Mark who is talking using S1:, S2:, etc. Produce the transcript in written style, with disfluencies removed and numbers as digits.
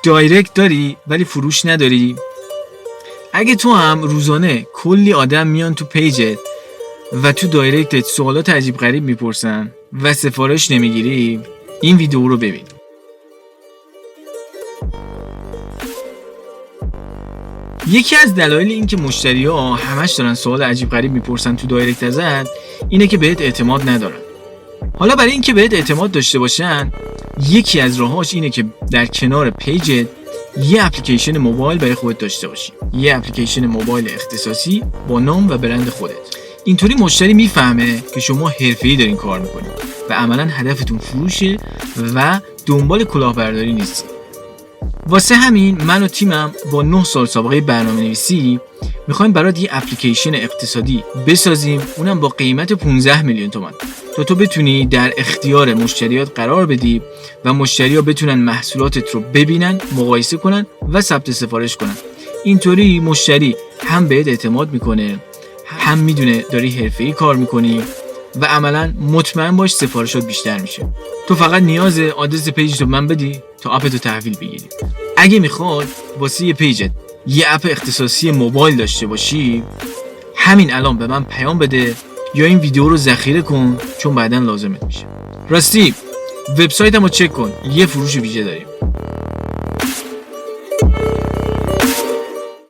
S1: دایرکت داری ولی فروش نداری؟ اگه تو هم روزانه کلی آدم میان تو پیجت و تو دایرکتت سوالات عجیب غریب میپرسن و سفارش نمیگیری، این ویدیو رو ببین. یکی از دلایل این که مشتری‌ها همش دارن سوال عجیب غریب میپرسن تو دایرکت ازت اینه که بهت اعتماد ندارن. حالا برای اینکه بهت اعتماد داشته باشن، یکی از راهاش اینه که در کنار پیجت یه اپلیکیشن موبایل برای خودت داشته باشی. یه اپلیکیشن موبایل اختصاصی با نام و برند خودت. اینطوری مشتری میفهمه که شما حرفه‌ای دارین کار میکنید و عملاً هدفتون فروشه و دنبال کلاهبرداری نیستید. واسه همین من و تیمم با 9 سال سابقه برنامه‌نویسی میخوایم برات یه اپلیکیشن اقتصادی بسازیم، اونم با قیمت 15 میلیون تومان، تا تو بتونی در اختیار مشتریات قرار بدی و مشتری‌ها بتونن محصولاتت رو ببینن، مقایسه کنن و ثبت سفارش کنن. اینطوری مشتری هم بهت اعتماد میکنه، هم میدونه داری حرفه‌ای کار میکنی و عملاً مطمئن باش سفارشات بیشتر میشه. تو فقط نیاز آدرس پیجت رو من بدی تا اپتو تحویل بگیری. اگه میخواد واسه یه پیجت یه اپ اختصاصی موبایل داشته باشی، همین الان به من پیام بده یا این ویدیو رو ذخیره کن، چون بعداً لازمت میشه. راستی وبسایتمو چک کن، یه فروش ویژه داریم.